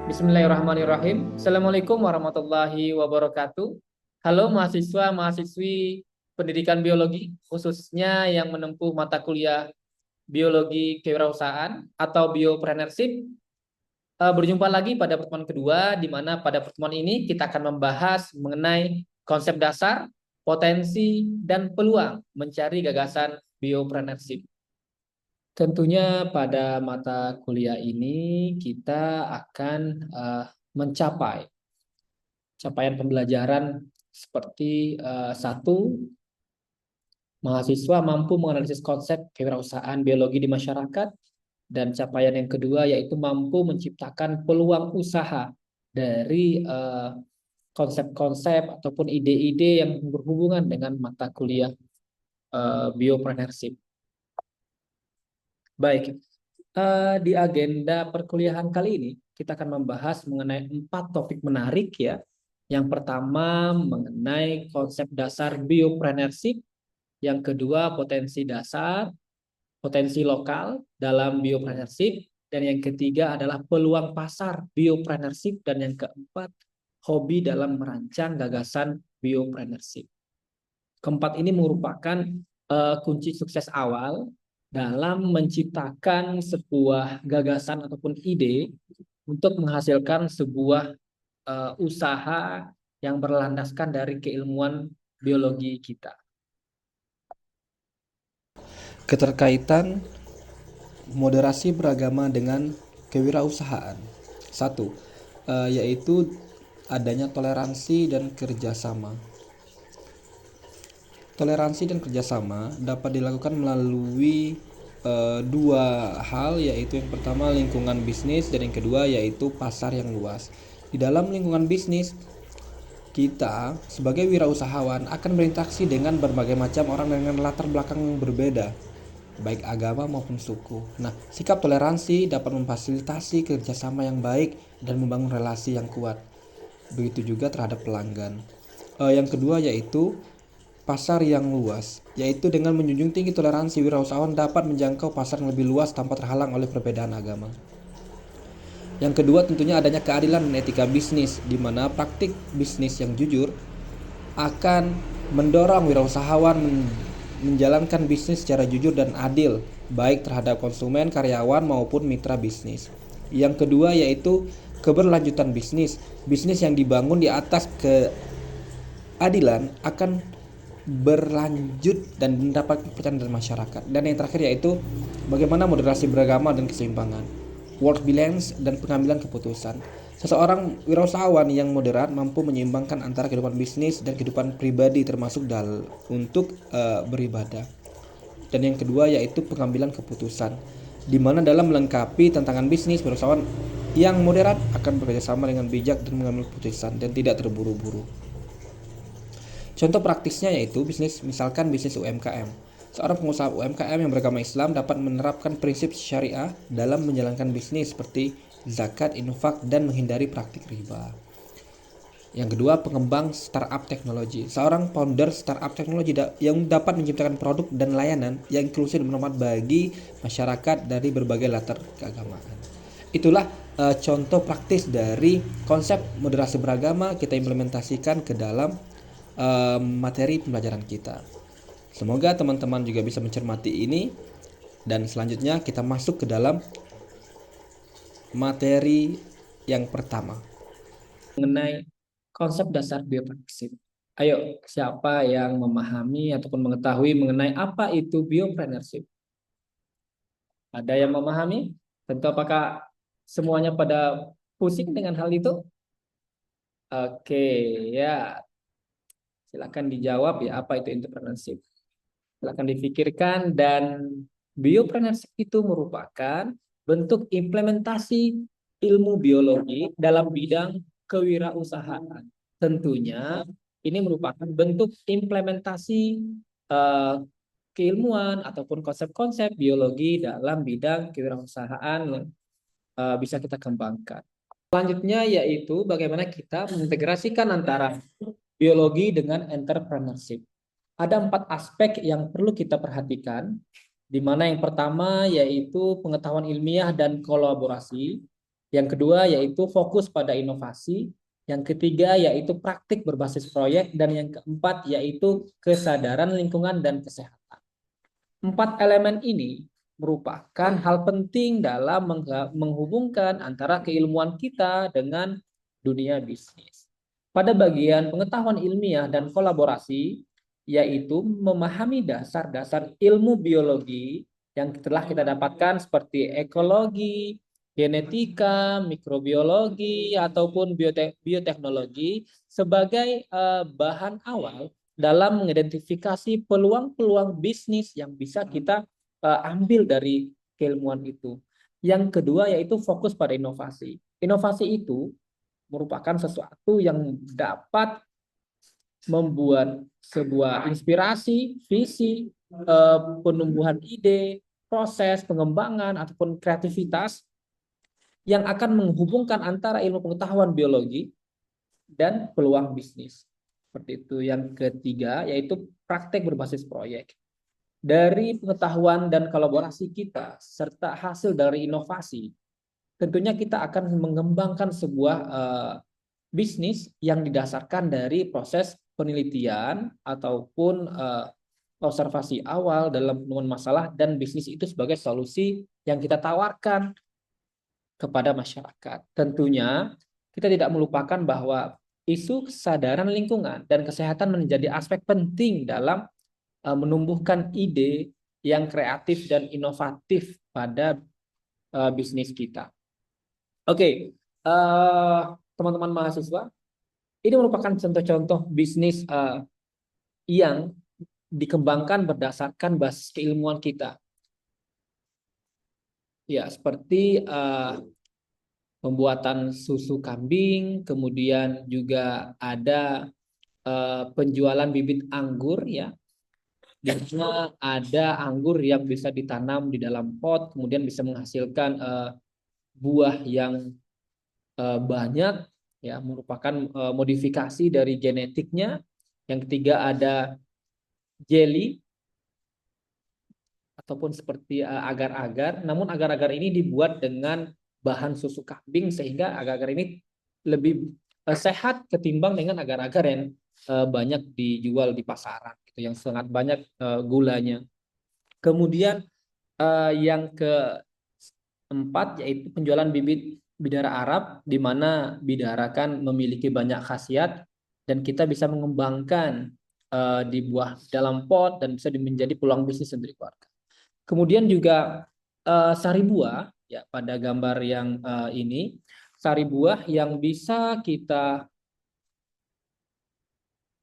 Bismillahirrahmanirrahim. Assalamualaikum warahmatullahi wabarakatuh. Halo mahasiswa, mahasiswi pendidikan biologi, khususnya yang menempuh mata kuliah biologi kewirausahaan atau biopreneurship. Berjumpa lagi pada pertemuan kedua, di mana pada pertemuan ini kita akan membahas mengenai konsep dasar, potensi, dan peluang mencari gagasan biopreneurship. Tentunya pada mata kuliah ini kita akan mencapai capaian pembelajaran seperti satu, mahasiswa mampu menganalisis konsep kewirausahaan biologi di masyarakat, dan capaian yang kedua yaitu mampu menciptakan peluang usaha dari konsep-konsep ataupun ide-ide yang berhubungan dengan mata kuliah biopreneurship. Baik, di agenda perkuliahan kali ini kita akan membahas mengenai 4 topik menarik ya. Yang pertama mengenai konsep dasar biopreneurship, yang kedua potensi dasar, potensi lokal dalam biopreneurship, dan yang ketiga adalah peluang pasar biopreneurship, dan yang keempat hobi dalam merancang gagasan biopreneurship. Keempat ini merupakan kunci sukses awal dalam menciptakan sebuah gagasan ataupun ide untuk menghasilkan sebuah usaha yang berlandaskan dari keilmuan biologi kita. Keterkaitan moderasi beragama dengan kewirausahaan. Satu, yaitu adanya toleransi dan kerjasama. Toleransi dan kerjasama dapat dilakukan melalui dua hal, yaitu yang pertama lingkungan bisnis dan yang kedua yaitu pasar yang luas. Di dalam lingkungan bisnis, kita sebagai wirausahawan akan berinteraksi dengan berbagai macam orang dengan latar belakang yang berbeda, baik agama maupun suku. Nah, sikap toleransi dapat memfasilitasi kerjasama yang baik dan membangun relasi yang kuat. Begitu juga terhadap pelanggan. Yang kedua yaitu pasar yang luas, yaitu dengan menjunjung tinggi toleransi, wirausahawan dapat menjangkau pasar yang lebih luas tanpa terhalang oleh perbedaan agama. Yang kedua tentunya adanya keadilan dan etika bisnis, di mana praktik bisnis yang jujur akan mendorong wirausahawan menjalankan bisnis secara jujur dan adil, baik terhadap konsumen, karyawan, maupun mitra bisnis. Yang kedua yaitu keberlanjutan bisnis. Bisnis yang dibangun di atas keadilan akan berlanjut dan mendapat kepercayaan dari masyarakat. Dan yang terakhir yaitu bagaimana moderasi beragama dan keseimbangan, work balance dan pengambilan keputusan. Seseorang wirausahawan yang moderat mampu menyeimbangkan antara kehidupan bisnis dan kehidupan pribadi, termasuk untuk beribadah. Dan yang kedua yaitu pengambilan keputusan, di mana dalam melengkapi tantangan bisnis, wirausahawan yang moderat akan bekerjasama dengan bijak dan mengambil keputusan dan tidak terburu-buru. Contoh praktisnya yaitu misalkan bisnis UMKM. Seorang pengusaha UMKM yang beragama Islam dapat menerapkan prinsip syariah dalam menjalankan bisnis seperti zakat, infak, dan menghindari praktik riba. Yang kedua, pengembang startup teknologi. Seorang founder startup teknologi yang dapat menciptakan produk dan layanan yang inklusif dan bermanfaat bagi masyarakat dari berbagai latar keagamaan. Itulah contoh praktis dari konsep moderasi beragama kita implementasikan ke dalam materi pembelajaran kita. Semoga teman-teman juga bisa mencermati ini, dan selanjutnya kita masuk ke dalam materi yang pertama Mengenai konsep dasar biopreneurship. Ayo, siapa yang memahami ataupun mengetahui mengenai apa itu biopreneurship? Ada yang memahami? Tentu apakah semuanya pada pusing dengan hal itu? Oke, ya. Silakan dijawab ya, apa itu entrepreneurship. Silakan difikirkan, dan biopreneurship itu merupakan bentuk implementasi ilmu biologi dalam bidang kewirausahaan. Tentunya ini merupakan bentuk implementasi eh, keilmuan ataupun konsep-konsep biologi dalam bidang kewirausahaan yang bisa kita kembangkan. Selanjutnya yaitu bagaimana kita mengintegrasikan antara biologi dengan entrepreneurship. Ada 4 aspek yang perlu kita perhatikan, di mana yang pertama yaitu pengetahuan ilmiah dan kolaborasi, Yang kedua yaitu fokus pada inovasi. Yang ketiga yaitu praktik berbasis proyek. Dan yang keempat yaitu kesadaran lingkungan dan kesehatan. Empat elemen ini merupakan hal penting dalam menghubungkan antara keilmuan kita dengan dunia bisnis. Pada bagian pengetahuan ilmiah dan kolaborasi, yaitu memahami dasar-dasar ilmu biologi yang telah kita dapatkan seperti ekologi, genetika, mikrobiologi, ataupun bioteknologi sebagai bahan awal dalam mengidentifikasi peluang-peluang bisnis yang bisa kita ambil dari keilmuan itu. Yang kedua yaitu fokus pada inovasi. Inovasi itu merupakan sesuatu yang dapat membuat sebuah inspirasi, visi, penumbuhan ide, proses pengembangan ataupun kreativitas yang akan menghubungkan antara ilmu pengetahuan biologi dan peluang bisnis. Seperti itu. Yang ketiga yaitu praktek berbasis proyek. Dari pengetahuan dan kolaborasi kita serta hasil dari inovasi, tentunya kita akan mengembangkan sebuah bisnis yang didasarkan dari proses penelitian ataupun observasi awal dalam penemuan masalah dan bisnis itu sebagai solusi yang kita tawarkan kepada masyarakat. Tentunya kita tidak melupakan bahwa isu kesadaran lingkungan dan kesehatan menjadi aspek penting dalam menumbuhkan ide yang kreatif dan inovatif pada bisnis kita. Oke, teman-teman mahasiswa, ini merupakan contoh-contoh bisnis yang dikembangkan berdasarkan basis keilmuan kita. Ya, seperti pembuatan susu kambing, kemudian juga ada penjualan bibit anggur ya, di mana ada anggur yang bisa ditanam di dalam pot, kemudian bisa menghasilkan buah yang banyak, ya merupakan modifikasi dari genetiknya. Yang ketiga ada jelly ataupun seperti agar-agar, namun agar-agar ini dibuat dengan bahan susu kambing sehingga agar-agar ini lebih sehat ketimbang dengan agar-agar yang banyak dijual di pasaran, gitu, yang sangat banyak gulanya. Kemudian yang keempat yaitu penjualan bibit bidara Arab, di mana bidara kan memiliki banyak khasiat dan kita bisa mengembangkan di buah dalam pot dan bisa menjadi peluang bisnis untuk keluarga. Kemudian juga sari buah ya, pada gambar yang ini sari buah yang bisa kita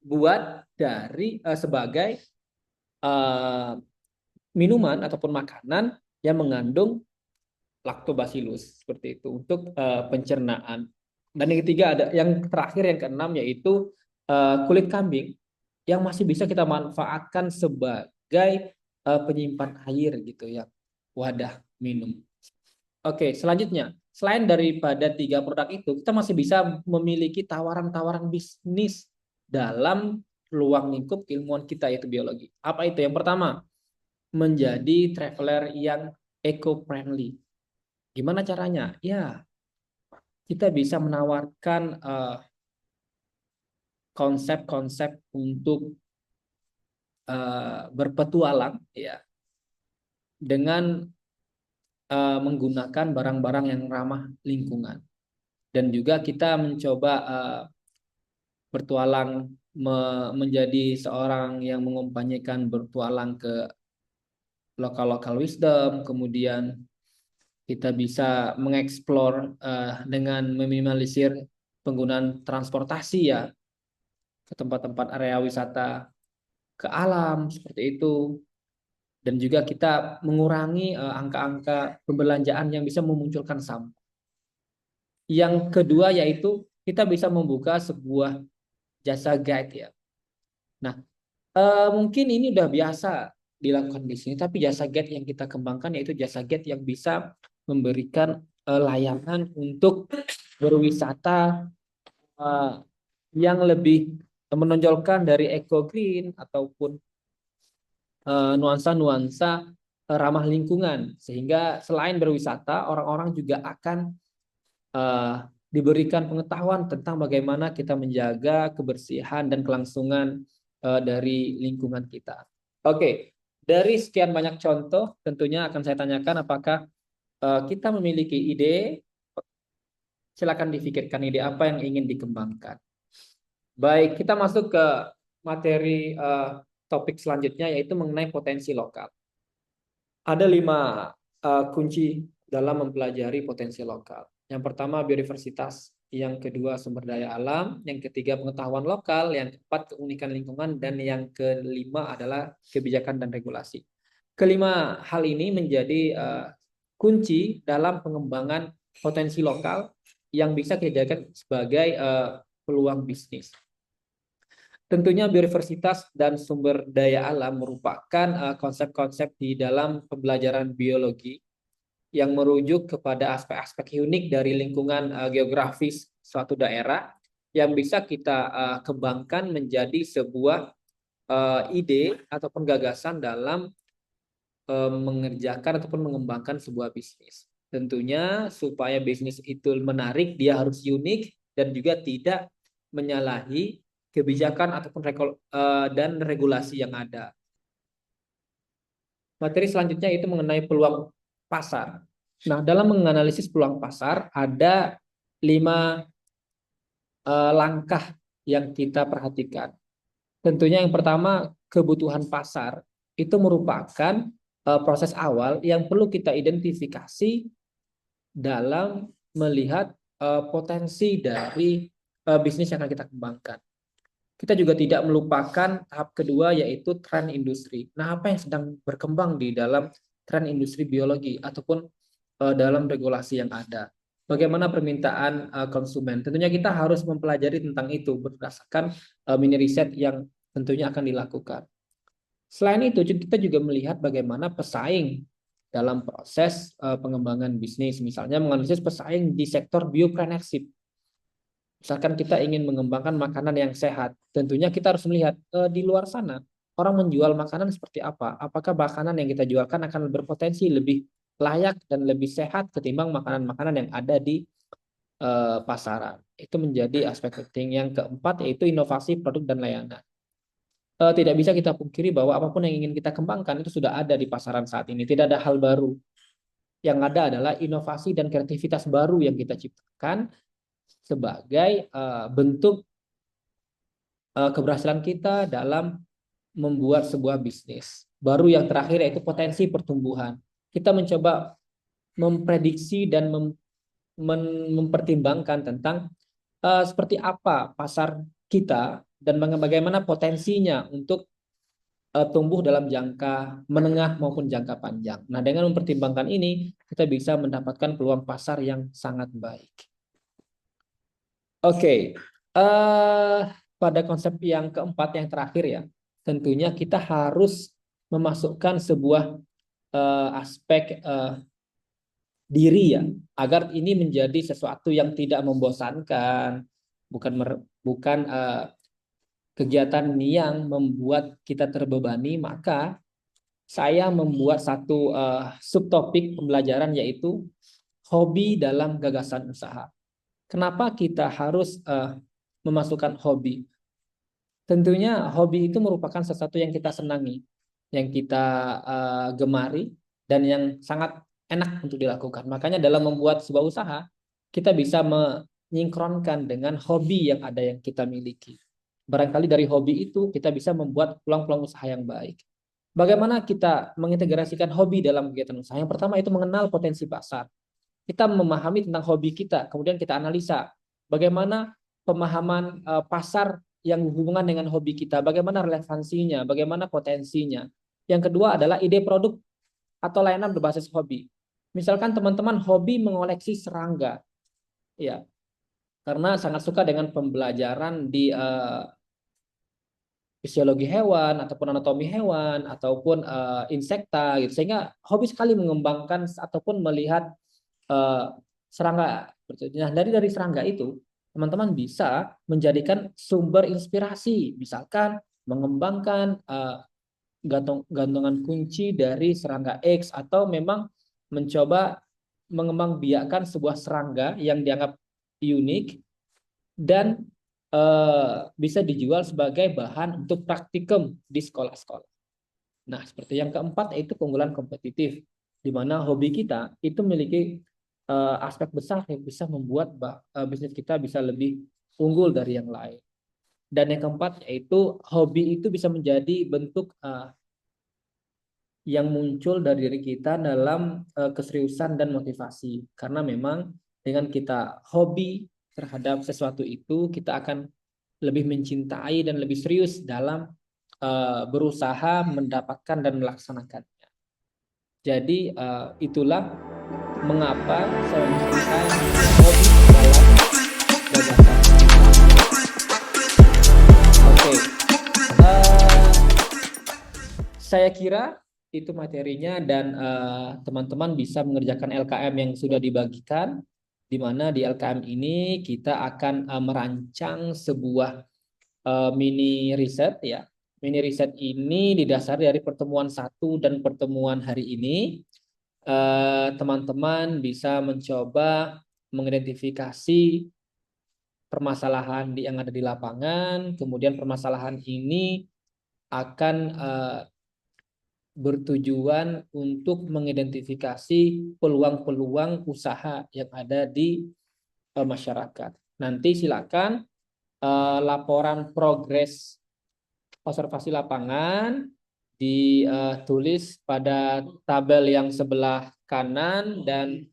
buat dari sebagai uh, minuman ataupun makanan yang mengandung lactobacillus seperti itu untuk pencernaan. Dan yang ketiga ada yang terakhir yang keenam yaitu kulit kambing yang masih bisa kita manfaatkan sebagai penyimpan air gitu ya, wadah minum. Oke, selanjutnya selain daripada tiga produk itu, kita masih bisa memiliki tawaran-tawaran bisnis dalam ruang lingkup keilmuan kita yaitu biologi. Apa itu? Yang pertama, menjadi traveler yang eco-friendly. Gimana caranya? Ya, kita bisa menawarkan konsep-konsep untuk berpetualang ya dengan menggunakan barang-barang yang ramah lingkungan. Dan juga kita mencoba bertualang menjadi seorang yang mengumpanyakan bertualang ke lokal-lokal wisdom, kemudian kita bisa mengeksplor dengan meminimalisir penggunaan transportasi ya ke tempat-tempat area wisata ke alam seperti itu, dan juga kita mengurangi angka-angka pembelanjaan yang bisa memunculkan sampah. Yang kedua yaitu kita bisa membuka sebuah jasa guide ya. Nah, mungkin ini udah biasa dilakukan di sini, tapi jasa guide yang kita kembangkan yaitu jasa guide yang bisa memberikan layanan untuk berwisata yang lebih menonjolkan dari eco green ataupun nuansa-nuansa ramah lingkungan, sehingga selain berwisata orang-orang juga akan diberikan pengetahuan tentang bagaimana kita menjaga kebersihan dan kelangsungan dari lingkungan kita. Oke, dari sekian banyak contoh, tentunya akan saya tanyakan apakah kita memiliki ide. Silakan difikirkan ide apa yang ingin dikembangkan. Baik, kita masuk ke materi topik selanjutnya yaitu mengenai potensi lokal. Ada 5 kunci dalam mempelajari potensi lokal. Yang pertama biodiversitas, yang kedua sumber daya alam, yang ketiga pengetahuan lokal, yang keempat keunikan lingkungan, dan yang kelima adalah kebijakan dan regulasi. Kelima hal ini menjadi kunci dalam pengembangan potensi lokal yang bisa kita jadikan sebagai peluang bisnis. Tentunya biodiversitas dan sumber daya alam merupakan konsep-konsep di dalam pembelajaran biologi yang merujuk kepada aspek-aspek unik dari lingkungan geografis suatu daerah yang bisa kita kembangkan menjadi sebuah ide ataupun gagasan dalam mengerjakan ataupun mengembangkan sebuah bisnis. Tentunya supaya bisnis itu menarik, dia harus unik dan juga tidak menyalahi kebijakan ataupun dan regulasi yang ada. Materi selanjutnya itu mengenai peluang pasar. Nah, dalam menganalisis peluang pasar ada 5 langkah yang kita perhatikan. Tentunya yang pertama, kebutuhan pasar itu merupakan proses awal yang perlu kita identifikasi dalam melihat potensi dari bisnis yang akan kita kembangkan. Kita juga tidak melupakan tahap kedua yaitu tren industri. Nah, apa yang sedang berkembang di dalam tren industri biologi ataupun dalam regulasi yang ada. Bagaimana permintaan konsumen? Tentunya kita harus mempelajari tentang itu berdasarkan mini riset yang tentunya akan dilakukan. Selain itu, kita juga melihat bagaimana pesaing dalam proses pengembangan bisnis. Misalnya menganalisis pesaing di sektor biopreneurship. Misalkan kita ingin mengembangkan makanan yang sehat, tentunya kita harus melihat di luar sana orang menjual makanan seperti apa. Apakah makanan yang kita jualkan akan berpotensi lebih layak dan lebih sehat ketimbang makanan-makanan yang ada di pasaran. Itu menjadi aspek penting. Yang keempat yaitu inovasi produk dan layanan. Tidak bisa kita pungkiri bahwa apapun yang ingin kita kembangkan itu sudah ada di pasaran saat ini. Tidak ada hal baru. Yang ada adalah inovasi dan kreativitas baru yang kita ciptakan sebagai bentuk keberhasilan kita dalam membuat sebuah bisnis. Baru yang terakhir yaitu potensi pertumbuhan. Kita mencoba memprediksi dan mempertimbangkan tentang seperti apa pasar kita dan bagaimana potensinya untuk tumbuh dalam jangka menengah maupun jangka panjang. Nah, dengan mempertimbangkan ini, kita bisa mendapatkan peluang pasar yang sangat baik. Oke, pada konsep yang keempat, yang terakhir ya, tentunya kita harus memasukkan sebuah aspek diri ya, agar ini menjadi sesuatu yang tidak membosankan, bukan kegiatan yang membuat kita terbebani. Maka saya membuat satu subtopik pembelajaran yaitu hobi dalam gagasan usaha. Kenapa kita harus memasukkan hobi? Tentunya hobi itu merupakan sesuatu yang kita senangi, yang kita gemari, dan yang sangat enak untuk dilakukan. Makanya dalam membuat sebuah usaha, kita bisa menyinkronkan dengan hobi yang ada yang kita miliki. Barangkali dari hobi itu kita bisa membuat peluang-peluang usaha yang baik. Bagaimana kita mengintegrasikan hobi dalam kegiatan usaha? Yang pertama itu mengenal potensi pasar. Kita memahami tentang hobi kita, kemudian kita analisa bagaimana pemahaman pasar yang berhubungan dengan hobi kita, bagaimana relevansinya, bagaimana potensinya. Yang kedua adalah ide produk atau layanan berbasis hobi. Misalkan teman-teman hobi mengoleksi serangga, ya, karena sangat suka dengan pembelajaran di fisiologi hewan ataupun anatomi hewan ataupun insekta gitu, sehingga hobi sekali mengembangkan ataupun melihat serangga. Nah, dari serangga itu teman-teman bisa menjadikan sumber inspirasi, misalkan mengembangkan gantungan kunci dari serangga X, atau memang mencoba mengembangbiakkan sebuah serangga yang dianggap unik dan bisa dijual sebagai bahan untuk praktikum di sekolah-sekolah. Nah, seperti yang keempat yaitu keunggulan kompetitif, di mana hobi kita itu memiliki aspek besar yang bisa membuat bisnis kita bisa lebih unggul dari yang lain. Dan yang keempat yaitu hobi itu bisa menjadi bentuk yang muncul dari diri kita dalam keseriusan dan motivasi. Karena memang dengan kita hobi terhadap sesuatu itu, kita akan lebih mencintai dan lebih serius dalam berusaha mendapatkan dan melaksanakannya. Jadi itulah mengapa saya menyebutkan hobi dalam gagasan. Oke, saya kira itu materinya dan teman-teman bisa mengerjakan LKM yang sudah dibagikan, di mana di LKM ini kita akan merancang sebuah mini riset ya. Mini riset ini didasari dari pertemuan satu dan pertemuan hari ini. Teman-teman bisa mencoba mengidentifikasi permasalahan yang ada di lapangan, kemudian permasalahan ini akan bertujuan untuk mengidentifikasi peluang-peluang usaha yang ada di masyarakat. Nanti silakan laporan progres observasi lapangan ditulis pada tabel yang sebelah kanan dan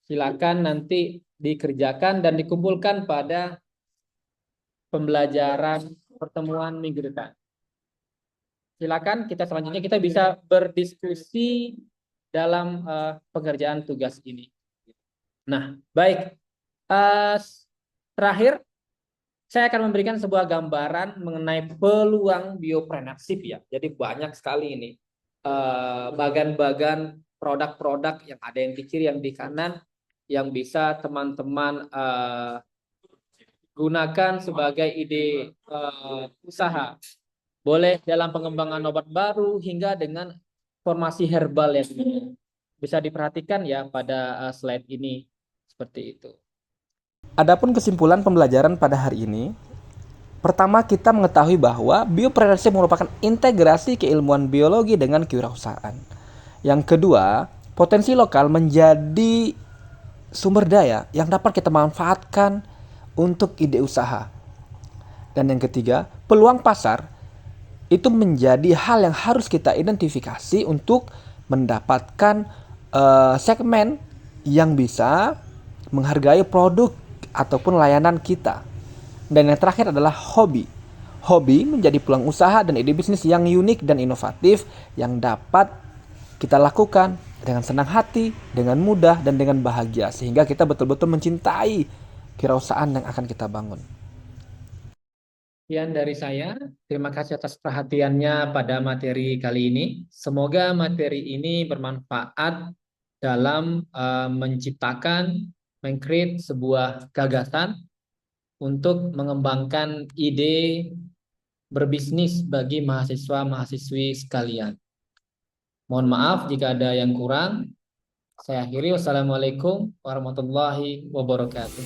silakan nanti dikerjakan dan dikumpulkan pada pembelajaran pertemuan minggu depan. Silakan selanjutnya kita bisa berdiskusi dalam pengerjaan tugas ini. Nah, baik. Terakhir, saya akan memberikan sebuah gambaran mengenai peluang biopreneurship ya. Jadi banyak sekali ini bagan-bagan produk-produk yang ada yang di kiri, yang di kanan, yang bisa teman-teman gunakan sebagai ide usaha. Boleh dalam pengembangan obat baru hingga dengan formasi herbal yang bisa diperhatikan ya pada slide ini seperti itu. Adapun kesimpulan pembelajaran pada hari ini, pertama kita mengetahui bahwa biopreneurship merupakan integrasi keilmuan biologi dengan kewirausahaan. Yang kedua, potensi lokal menjadi sumber daya yang dapat kita manfaatkan untuk ide usaha. Dan yang ketiga, peluang pasar itu menjadi hal yang harus kita identifikasi untuk mendapatkan segmen yang bisa menghargai produk ataupun layanan kita. Dan yang terakhir adalah hobi. Hobi menjadi peluang usaha dan ide bisnis yang unik dan inovatif yang dapat kita lakukan dengan senang hati, dengan mudah, dan dengan bahagia. Sehingga kita betul-betul mencintai kewirausahaan yang akan kita bangun. Sekian dari saya. Terima kasih atas perhatiannya pada materi kali ini. Semoga materi ini bermanfaat dalam menciptakan, meng-create sebuah gagasan untuk mengembangkan ide berbisnis bagi mahasiswa-mahasiswi sekalian. Mohon maaf jika ada yang kurang. Saya akhiri. Wassalamualaikum warahmatullahi wabarakatuh.